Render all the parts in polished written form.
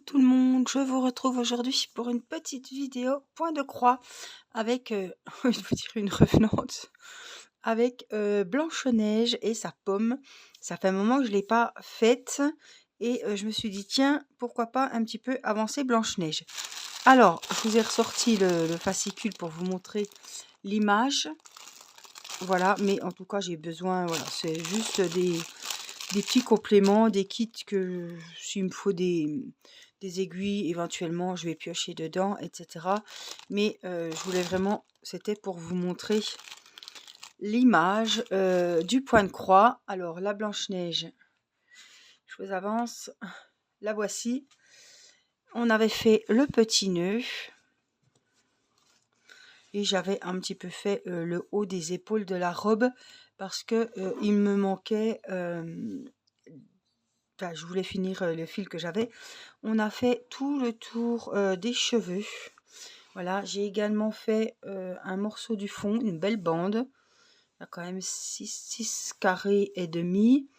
tout le monde, je vous retrouve aujourd'hui pour une petite vidéo point de croix avec, je vais vous dire une revenante, avec Blanche-Neige et sa pomme. Ça fait un moment que je ne l'ai pas faite et je me suis dit tiens, pourquoi pas un petit peu avancer Blanche-Neige. Alors, je vous ai ressorti le fascicule pour vous montrer l'image. Voilà, mais en tout cas j'ai besoin, voilà, c'est juste des petits compléments, des kits que s'il me faut des aiguilles, éventuellement je vais piocher dedans, etc. Mais je voulais vraiment, c'était pour vous montrer l'image du point de croix. Alors la Blanche-Neige, je vous avance, la voici. On avait fait le petit nœud et j'avais un petit peu fait le haut des épaules de la robe parce que il me manquait... Enfin, je voulais finir le fil que j'avais. On a fait tout le tour des cheveux. Voilà, j'ai également fait un morceau du fond, une belle bande. Il y a quand même 6 carrés et demi.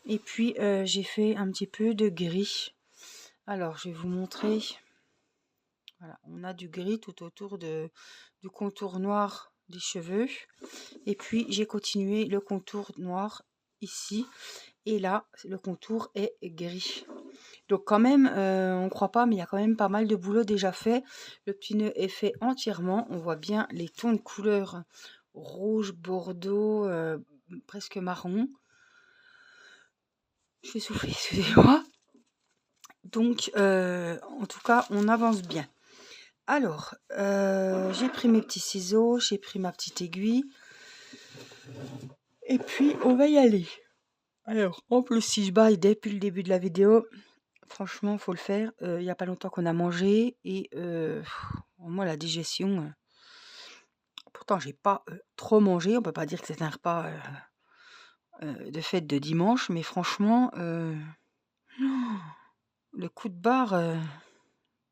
Et puis j'ai fait un petit peu de gris. Alors, je vais vous montrer. Voilà, on a du gris tout autour du contour noir des cheveux. Et puis, j'ai continué le contour noir ici. Et là, le contour est gris. Donc quand même, on ne croit pas, mais il y a quand même pas mal de boulot déjà fait. Le petit nœud est fait entièrement. On voit bien les tons de couleur rouge, bordeaux, presque marron. Je vais souffler, excusez-moi. Donc, en tout cas, on avance bien. Alors, j'ai pris mes petits ciseaux, j'ai pris ma petite aiguille. Et puis, on va y aller. Alors, en plus, si je baille depuis le début de la vidéo, franchement, faut le faire. Il n'y a pas longtemps qu'on a mangé et moi, la digestion... pourtant, j'ai pas trop mangé. On peut pas dire que c'est un repas de fête de dimanche, mais franchement, le coup de barre,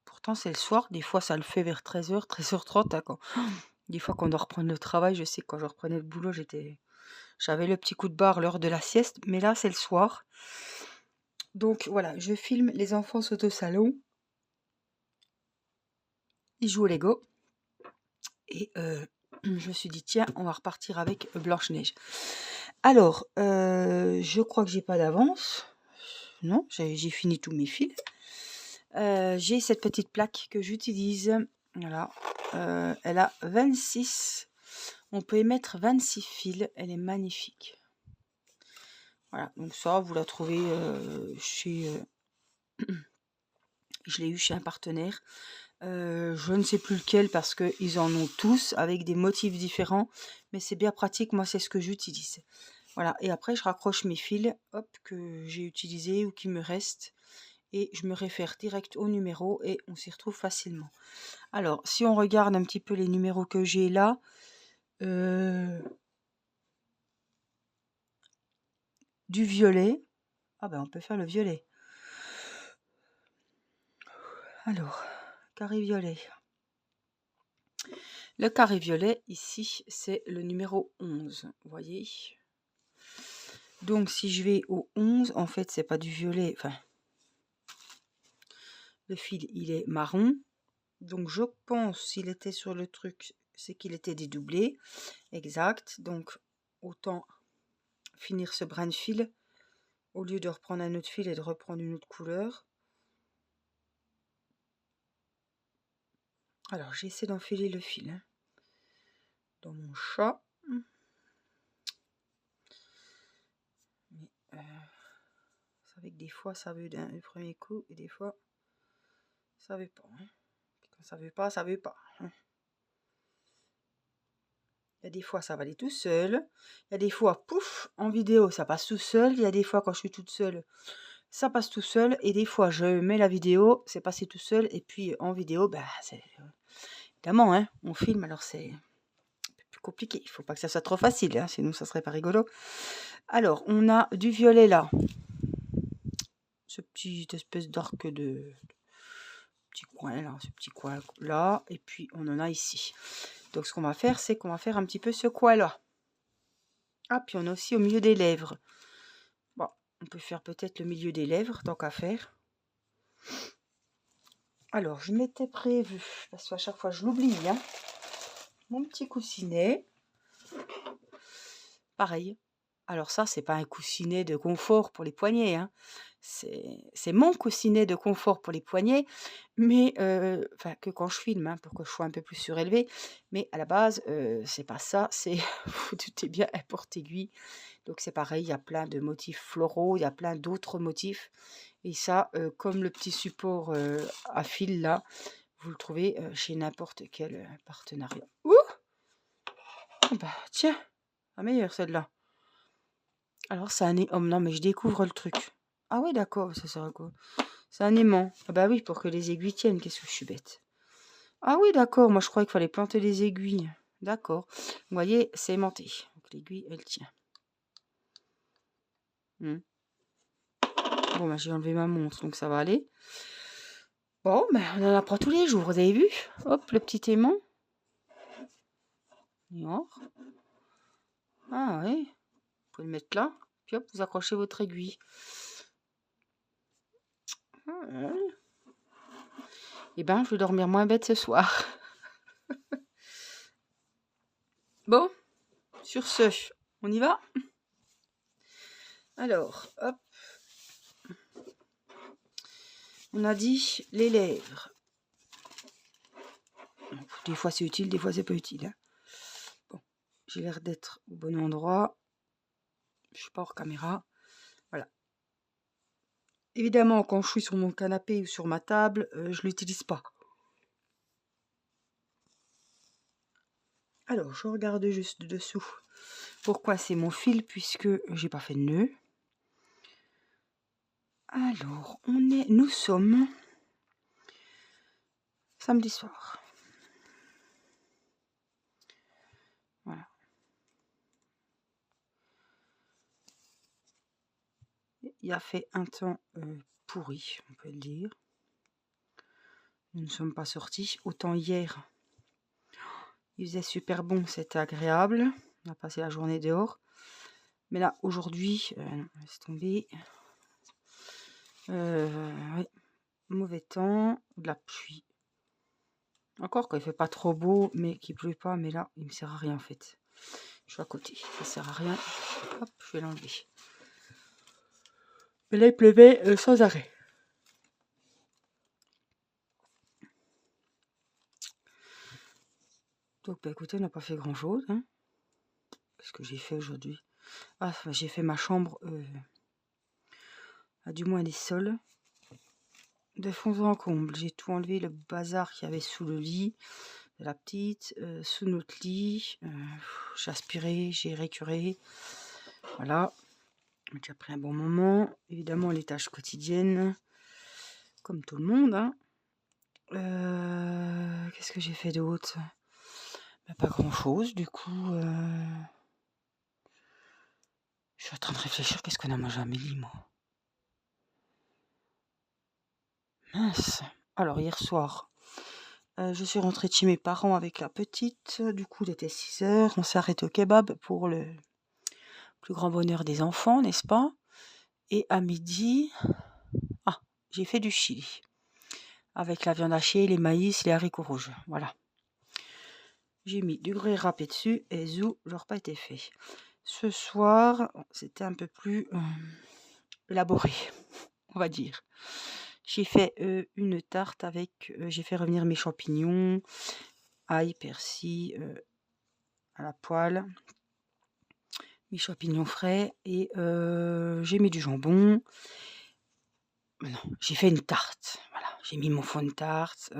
pourtant c'est le soir. Des fois, ça le fait vers 13h, 13h30. Hein, des fois, qu'on doit reprendre le travail, je sais que quand je reprenais le boulot, j'avais le petit coup de barre l'heure de la sieste, mais là, c'est le soir. Donc voilà, je filme, les enfants sont au salon. Ils jouent au Lego. Et je me suis dit, tiens, on va repartir avec Blanche-Neige. Alors, je crois que j'ai pas d'avance. Non, j'ai fini tous mes fils. J'ai cette petite plaque que j'utilise. Voilà. Elle a 26. On peut y mettre 26 fils. Elle est magnifique. Voilà. Donc ça, vous la trouvez chez... je l'ai eu chez un partenaire. Je ne sais plus lequel parce qu'ils en ont tous avec des motifs différents. Mais c'est bien pratique. Moi, c'est ce que j'utilise. Voilà. Et après, je raccroche mes fils, hop, que j'ai utilisés ou qui me restent. Et je me réfère direct au numéro et on s'y retrouve facilement. Alors, si on regarde un petit peu les numéros que j'ai là, du violet. Ah ben, on peut faire le violet. Alors, carré violet. Le carré violet, ici, c'est le numéro 11, vous voyez. Donc, si je vais au 11, en fait, c'est pas du violet, enfin, le fil, il est marron. Donc, je pense, s'il était sur le truc, c'est qu'il était dédoublé. Exact. Donc, autant finir ce brin de fil au lieu de reprendre un autre fil et de reprendre une autre couleur. Alors, j'essaie d'enfiler le fil hein, dans mon chat. Mais c'est vrai que des fois, ça veut d'un premier coup et des fois, ça veut pas. Hein. Quand ça veut pas, ça veut pas. Hein. Il y a des fois, ça va aller tout seul. Il y a des fois, pouf, en vidéo, ça passe tout seul. Il y a des fois, quand je suis toute seule, ça passe tout seul. Et des fois, je mets la vidéo, c'est passé tout seul. Et puis, en vidéo, bah, c'est... Évidemment, hein, on filme, alors c'est un peu plus compliqué. Il ne faut pas que ça soit trop facile, hein, sinon ça serait pas rigolo. Alors, on a du violet là. Ce petit espèce d'arc de petit coin là, ce petit coin là. Et puis, on en a ici. Donc, ce qu'on va faire, c'est qu'on va faire un petit peu ce coin là. Ah, puis on a aussi au milieu des lèvres. Bon, on peut faire peut-être le milieu des lèvres, tant qu'à faire. Alors, je m'étais prévu, parce qu'à chaque fois je l'oublie, hein, mon petit coussinet. Pareil. Alors ça, c'est pas un coussinet de confort pour les poignets, hein. C'est mon coussinet de confort pour les poignets, mais enfin que quand je filme, hein, pour que je sois un peu plus surélevée. Mais à la base, c'est pas ça, c'est vous doutez bien un porte-aiguille. Donc c'est pareil, il y a plein de motifs floraux, il y a plein d'autres motifs. Et ça, comme le petit support à fil là, vous le trouvez chez n'importe quel partenariat. Ouh! Ah bah tiens, la meilleure celle-là. Alors c'est un oh non mais je découvre le truc. Ah oui d'accord, ça sert à quoi? C'est un aimant. Ah bah oui, pour que les aiguilles tiennent, qu'est-ce que je suis bête. Ah oui d'accord, moi je croyais qu'il fallait planter les aiguilles. D'accord. Vous voyez, c'est aimanté. Donc l'aiguille, elle tient. Bon bah j'ai enlevé ma montre, donc ça va aller. Bon, ben on en apprend tous les jours, vous avez vu? Hop, le petit aimant. Nior. Ah oui. Vous pouvez le mettre là. Puis hop, vous accrochez votre aiguille. Eh ben, je vais dormir moins bête ce soir. Bon, sur ce, on y va? Alors, hop. On a dit les lèvres. Des fois c'est utile, des fois c'est pas utile. Hein. Bon, j'ai l'air d'être au bon endroit. Je suis pas hors caméra. Voilà. Évidemment, quand je suis sur mon canapé ou sur ma table, je l'utilise pas. Alors, je regarde juste dessous. Pourquoi c'est mon fil, puisque j'ai pas fait de nœud. Alors, nous sommes samedi soir. Voilà. Il a fait un temps pourri, on peut le dire. Nous ne sommes pas sortis. Autant hier, il faisait super bon, c'était agréable. On a passé la journée dehors. Mais là, aujourd'hui, laisse tomber. Oui, mauvais temps, de la pluie. Encore qu'il ne fait pas trop beau, mais qu'il ne pleut pas. Mais là, il ne me sert à rien en fait. Je suis à côté, ça ne sert à rien. Hop, je vais l'enlever. Mais là, il pleuvait sans arrêt. Donc, bah, écoutez, on n'a pas fait grand-chose. Hein. Qu'est-ce que j'ai fait aujourd'hui? Ah, j'ai fait ma chambre, du moins les sols, de fond en comble. J'ai tout enlevé, le bazar qu'il y avait sous le lit de la petite, sous notre lit. J'ai aspiré, j'ai récuré. Voilà. J'ai déjà pris un bon moment. Évidemment, les tâches quotidiennes, comme tout le monde. Hein. Qu'est-ce que j'ai fait d'autre? Pas grand-chose, du coup. Je suis en train de réfléchir, qu'est-ce qu'on a mangé à midi, moi? Mince. Alors, hier soir, je suis rentrée de chez mes parents avec la petite. Du coup, il était 6h. On s'est arrêté au kebab pour le plus grand bonheur des enfants, n'est-ce pas? Et à midi, j'ai fait du chili. Avec la viande hachée, les maïs, les haricots rouges. Voilà. J'ai mis du gruyère râpé dessus et zou, le repas était fait. Ce soir, c'était un peu plus élaboré, on va dire. J'ai fait une tarte avec, j'ai fait revenir mes champignons, ail, persil, à la poêle, mes champignons frais et j'ai mis du jambon. Non, j'ai fait une tarte, voilà. J'ai mis mon fond de tarte,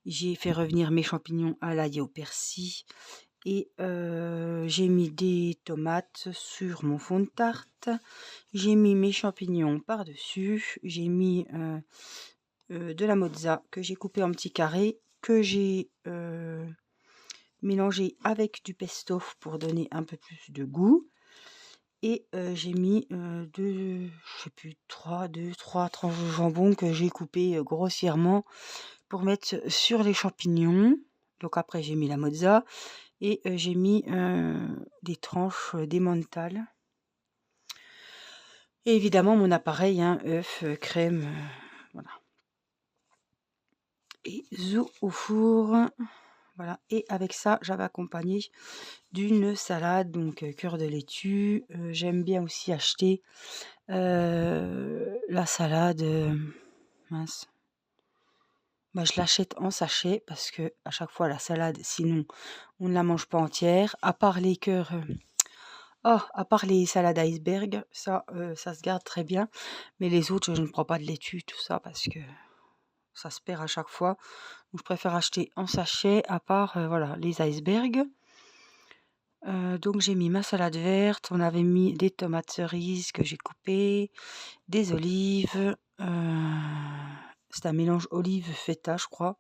j'ai fait revenir mes champignons à l'ail et au persil et j'ai mis des tomates sur mon fond de tarte. J'ai mis mes champignons par-dessus. J'ai mis de la mozza que j'ai coupée en petits carrés, que j'ai mélangé avec du pesto pour donner un peu plus de goût. Et j'ai mis trois tranches de jambon que j'ai coupé grossièrement pour mettre sur les champignons. Donc après j'ai mis la mozza et j'ai mis des tranches d'emmental. Et évidemment mon appareil, hein, œuf, crème, voilà. Et zou au four. Voilà, et avec ça, j'avais accompagné d'une salade, donc cœur de laitue. J'aime bien aussi acheter la salade, mince, bah, je l'achète en sachet parce que à chaque fois la salade, sinon on ne la mange pas entière. À part les cœurs, à part les salades iceberg, ça se garde très bien. Mais les autres, je ne prends pas de laitue, tout ça, parce que ça se perd à chaque fois. Donc je préfère acheter en sachet, à part voilà, les iceberg. Donc j'ai mis ma salade verte, on avait mis des tomates cerises que j'ai coupées, des olives, c'est un mélange olive feta je crois,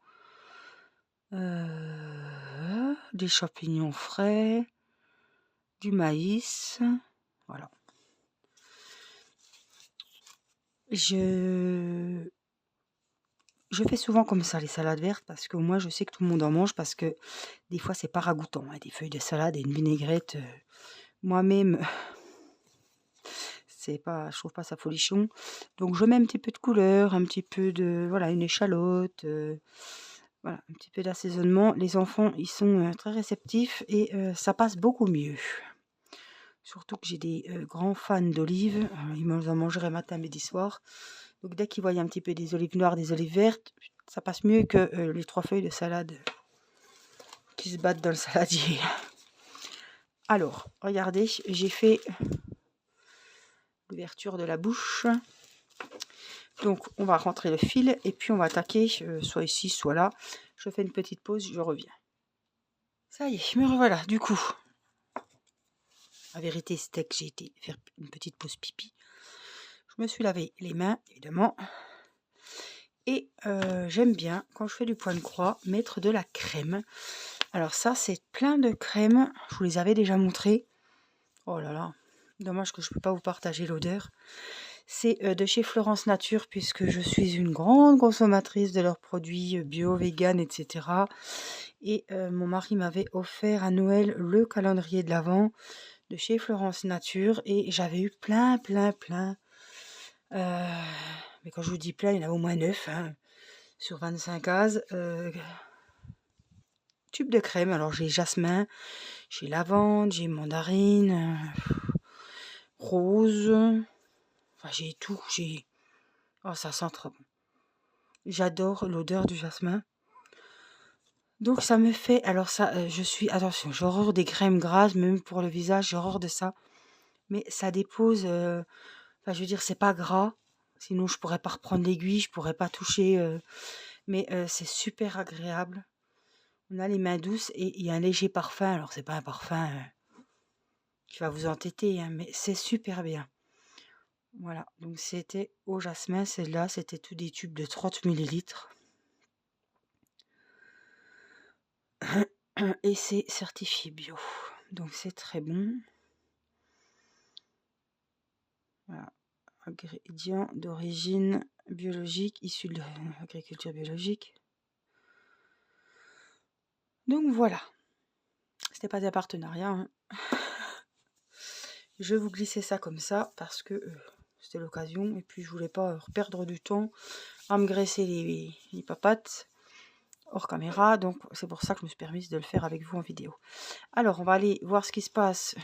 des champignons frais, du maïs, voilà. Je fais souvent comme ça les salades vertes parce qu'au moins je sais que tout le monde en mange parce que des fois c'est pas ragoûtant, hein, des feuilles de salade et une vinaigrette, moi-même je trouve pas ça folichon. Donc je mets un petit peu de couleur, un petit peu de, voilà, une échalote, voilà, un petit peu d'assaisonnement. Les enfants, ils sont très réceptifs et ça passe beaucoup mieux. Surtout que j'ai des grands fans d'olives. Ils en mangeraient matin, midi, soir. Donc dès qu'ils voient un petit peu des olives noires, des olives vertes, ça passe mieux que les 3 feuilles de salade qui se battent dans le saladier. Alors, regardez, j'ai fait l'ouverture de la bouche. Donc on va rentrer le fil et puis on va attaquer soit ici, soit là. Je fais une petite pause, je reviens. Ça y est, me revoilà. Du coup, la vérité c'était que j'ai été faire une petite pause pipi. Je me suis lavé les mains, évidemment. Et j'aime bien, quand je fais du point de croix, mettre de la crème. Alors ça, c'est plein de crème. Je vous les avais déjà montrées. Oh là là, dommage que je ne peux pas vous partager l'odeur. C'est de chez Florence Nature, puisque je suis une grande consommatrice de leurs produits bio, vegan, etc. Et mon mari m'avait offert à Noël le calendrier de l'Avent de chez Florence Nature. Et j'avais eu plein. Mais quand je vous dis plein, il y en a au moins 9 hein, sur 25 cases. Tubes de crème. Alors j'ai jasmin, j'ai lavande, j'ai mandarine, rose. Enfin j'ai tout. Oh ça sent trop bon. J'adore l'odeur du jasmin. Donc ça me fait, alors ça, attention, j'ai horreur des crèmes grasses, même pour le visage, j'ai horreur de ça. Mais ça dépose, enfin je veux dire, c'est pas gras, sinon je pourrais pas reprendre l'aiguille, je pourrais pas toucher, mais c'est super agréable. On a les mains douces et il y a un léger parfum, alors c'est pas un parfum qui va vous entêter, hein, mais c'est super bien. Voilà, donc c'était au jasmin, celle-là, c'était tous des tubes de 30 millilitres. Et c'est certifié bio, donc c'est très bon. Voilà. Ingrédients d'origine biologique, issus de l'agriculture biologique. Donc voilà. C'était pas un partenariat. Hein. Je vous glissais ça comme ça parce que c'était l'occasion et puis je voulais pas perdre du temps à me graisser les papates hors caméra. Donc c'est pour ça que je me suis permise de le faire avec vous en vidéo. Alors on va aller voir ce qui se passe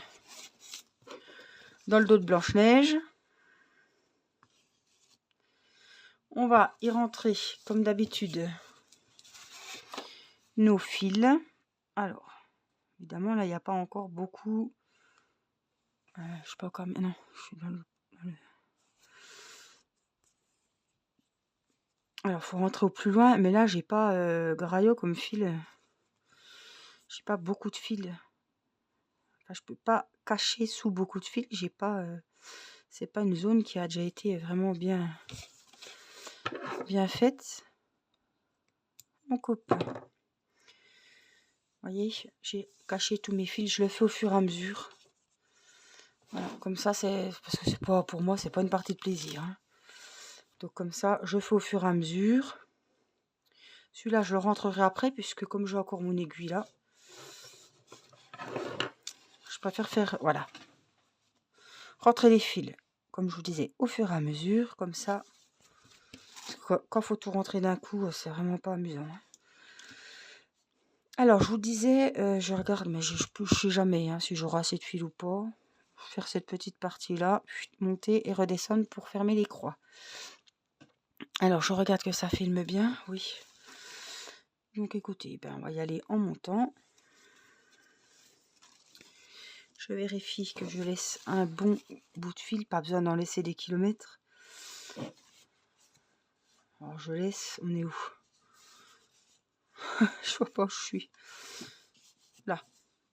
dans le dos de Blanche-Neige. On va y rentrer comme d'habitude nos fils. Alors, évidemment, là, il n'y a pas encore beaucoup. Je sais pas quand même. Non, je suis dans le. Alors, faut rentrer au plus loin, mais là, j'ai pas graillot comme fil. J'ai pas beaucoup de fils. Enfin, je peux pas cacher sous beaucoup de fils. J'ai pas. C'est pas une zone qui a déjà été vraiment bien faite. On coupe. Vous voyez, j'ai caché tous mes fils. Je le fais au fur et à mesure. Voilà, comme ça, c'est parce que c'est pas pour moi, c'est pas une partie de plaisir. Hein. Donc comme ça, je fais au fur et à mesure. Celui-là, je le rentrerai après, puisque comme j'ai encore mon aiguille là, je préfère faire, voilà, rentrer les fils, comme je vous disais, au fur et à mesure, comme ça. quand faut tout rentrer d'un coup, c'est vraiment pas amusant, hein. Alors, je vous disais, je regarde, mais je sais jamais, hein, si j'aurai assez de fil ou pas. Faire cette petite partie-là, monter et redescendre pour fermer les croix. Alors, je regarde que ça filme bien, oui. Donc, écoutez, on va y aller en montant. Je vérifie que je laisse un bon bout de fil, pas besoin d'en laisser des kilomètres. Alors, je laisse, on est où? Je vois pas où je suis. Là.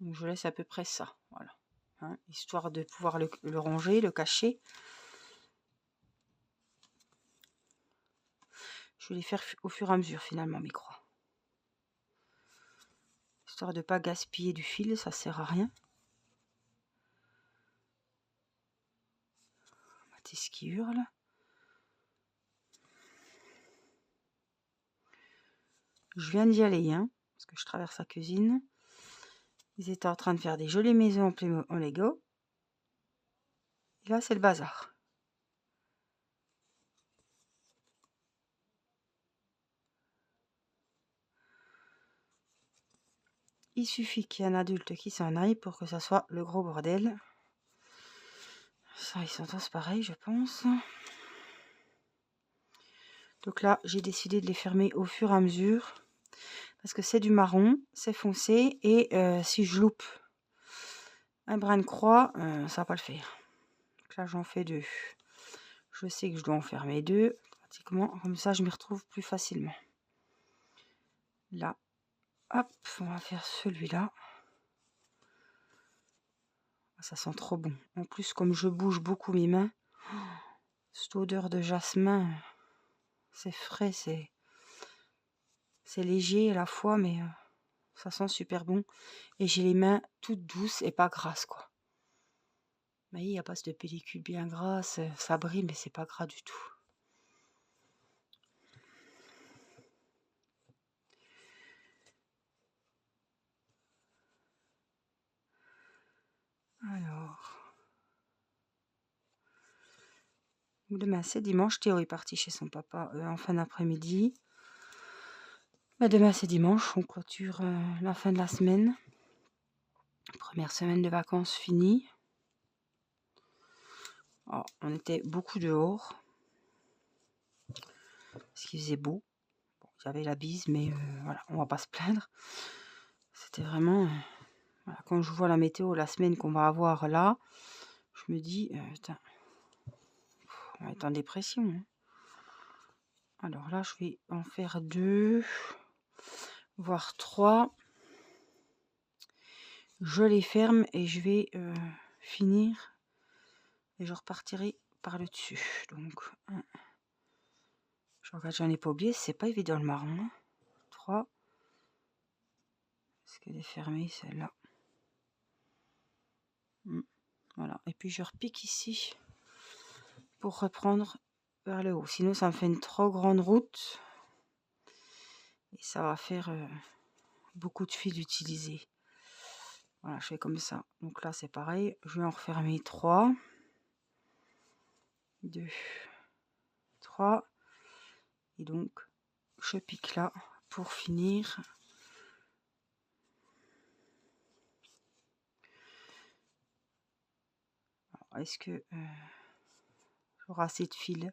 Donc, je laisse à peu près ça, voilà. Hein, histoire de pouvoir le ranger, le cacher. Je vais les faire au fur et à mesure, finalement, mes croix. Histoire de ne pas gaspiller du fil, ça sert à rien. Mathis qui hurle. Je viens d'y aller, hein, parce que je traverse la cuisine. Ils étaient en train de faire des jolies maisons en Lego. Et là, c'est le bazar. Il suffit qu'il y ait un adulte qui s'en aille pour que ça soit le gros bordel. Ça, ils sont tous pareils, je pense. Donc là, j'ai décidé de les fermer au fur et à mesure. Parce que c'est du marron, c'est foncé. Et si je loupe un brin de croix, ça va pas le faire. Donc là, j'en fais 2. Je sais que je dois en fermer 2. Pratiquement, comme ça, je m'y retrouve plus facilement. Là, hop, on va faire celui-là. Ça sent trop bon. En plus, comme je bouge beaucoup mes mains, cette odeur de jasmin, c'est frais, c'est léger à la fois, mais ça sent super bon. Et j'ai les mains toutes douces et pas grasses, quoi. Mais il n'y a pas de pellicule bien grasse, ça brille, mais c'est pas gras du tout. Alors, demain c'est dimanche. Théo est parti chez son papa en fin d'après-midi. Demain c'est dimanche, on clôture la fin de la semaine. Première semaine de vacances finie. Oh, on était beaucoup dehors. Parce qu'il faisait beau. Bon, il y avait la bise, mais voilà, on va pas se plaindre. C'était vraiment... voilà, quand je vois la météo, la semaine qu'on va avoir là, je me dis, putain, on va être en dépression, hein. Alors là, je vais en faire 2, voire 3. Je les ferme et je vais finir. Et je repartirai par le dessus. Donc, 1. Je regarde, j'en ai pas oublié, c'est pas évident le marron, hein. 3. Est-ce qu'elle est fermée, celle-là? Voilà. Et puis je repique ici pour reprendre vers le haut. Sinon, ça me fait une trop grande route. Et ça va faire beaucoup de fils utilisés. Voilà, je fais comme ça. Donc là, c'est pareil. Je vais en refermer 3. 2, 3. Et donc, je pique là pour finir. Est-ce que j'aurai assez de fil?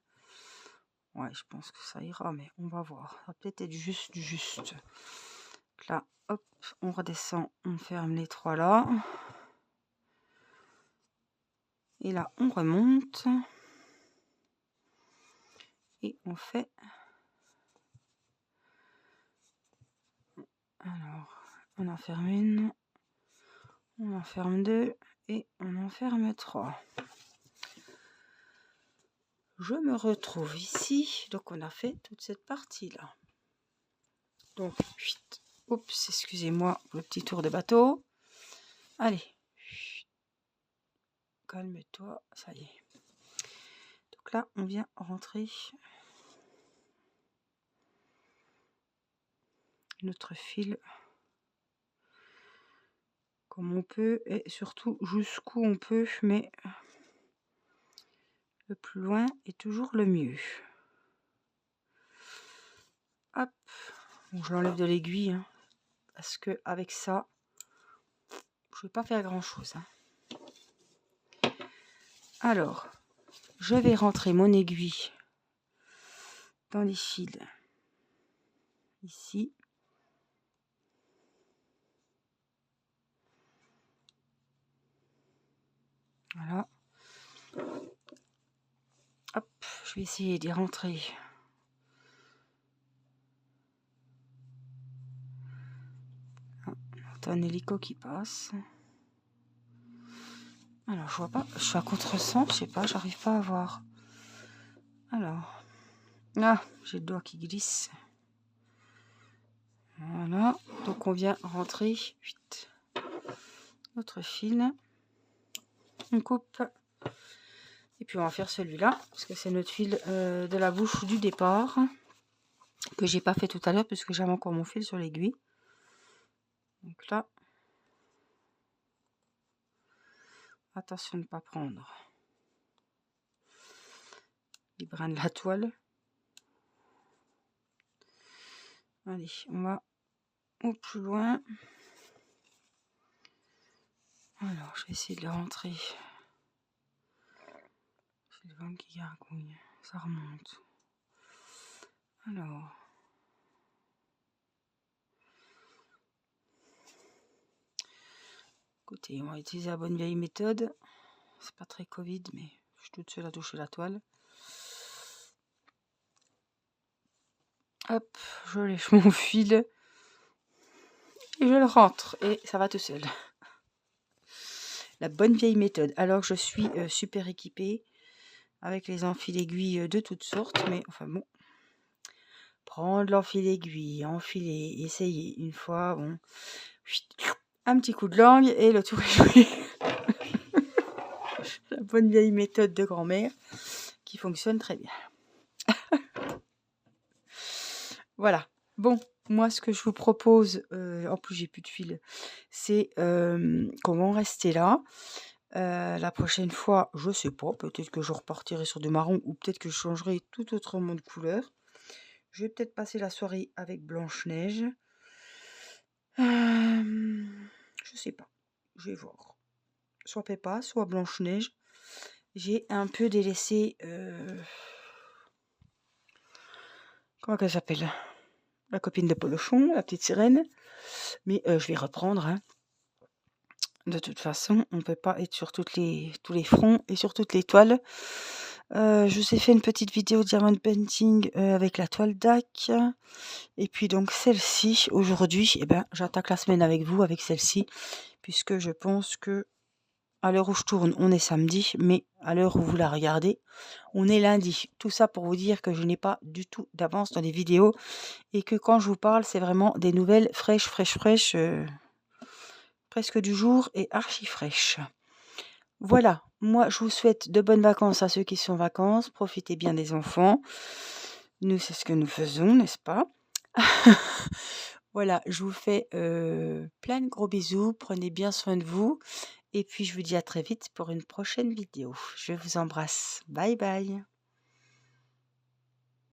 Ouais, je pense que ça ira, mais on va voir. Ça va peut-être être juste du juste. Donc là, hop, on redescend, on ferme les 3 là. Et là, on remonte. Et on fait... Alors, on en ferme 1. On en ferme 2. Et on en ferme 3. Je me retrouve ici. Donc, on a fait toute cette partie-là. Donc, oups, excusez-moi, le petit tour de bateau. Allez. Calme-toi, ça y est. Donc là, on vient rentrer notre fil comme on peut et surtout jusqu'où on peut, mais le plus loin est toujours le mieux. Hop. Bon, je l'enlève de l'aiguille, hein, parce que avec ça, je vais pas faire grand chose. Alors, je vais rentrer mon aiguille dans les fils ici. Voilà. Hop, je vais essayer d'y rentrer. T'as un hélico qui passe. Alors, je vois pas. Je suis à contresens, je sais pas, j'arrive pas à voir. Alors. Ah, j'ai le doigt qui glisse. Voilà. Donc, on vient rentrer. Vite. Notre fil. On coupe. Et puis, on va faire celui-là. Parce que c'est notre fil de la bouche du départ. Que j'ai pas fait tout à l'heure, puisque j'avais encore mon fil sur l'aiguille. Donc là. Attention de ne pas prendre les brins de la toile. Allez, on va au plus loin. Alors, je vais essayer de le rentrer. C'est le vent qui gargouille. Ça remonte. Alors. Écoutez, on va utiliser la bonne vieille méthode. C'est pas très Covid, mais je suis toute seule à toucher la toile. Hop, je lèche mon fil. Et je le rentre. Et ça va tout seul. La bonne vieille méthode. Alors je suis super équipée. Avec les enfils aiguilles de toutes sortes. Mais enfin bon. Prendre l'enfil aiguille, enfiler, essayer une fois. Bon. Un petit coup de langue et le tour est joué. La bonne vieille méthode de grand-mère qui fonctionne très bien. Voilà. Bon, moi ce que je vous propose, en plus j'ai plus de fil, c'est qu'on va en rester là. La prochaine fois, je sais pas, peut-être que je repartirai sur du marron ou peut-être que je changerai tout autrement de couleur. Je vais peut-être passer la soirée avec Blanche-Neige. Je sais pas, je vais voir. Soit Peppa, soit Blanche-Neige. J'ai un peu délaissé... comment qu'elle s'appelle? La copine de Polochon, la petite sirène. Mais je vais reprendre. Hein. De toute façon, on ne peut pas être sur tous les fronts et sur toutes les toiles. Je vous ai fait une petite vidéo diamond painting avec la toile DAC. Et puis donc celle-ci, aujourd'hui, eh ben, j'attaque la semaine avec vous, avec celle-ci. Puisque je pense que à l'heure où je tourne, on est samedi. Mais à l'heure où vous la regardez, on est lundi. Tout ça pour vous dire que je n'ai pas du tout d'avance dans les vidéos. Et que quand je vous parle, c'est vraiment des nouvelles fraîches. Presque du jour et archi fraîches. Voilà, moi je vous souhaite de bonnes vacances à ceux qui sont en vacances. Profitez bien des enfants. Nous, c'est ce que nous faisons, n'est-ce pas? Voilà, je vous fais plein de gros bisous. Prenez bien soin de vous. Et puis je vous dis à très vite pour une prochaine vidéo. Je vous embrasse. Bye bye.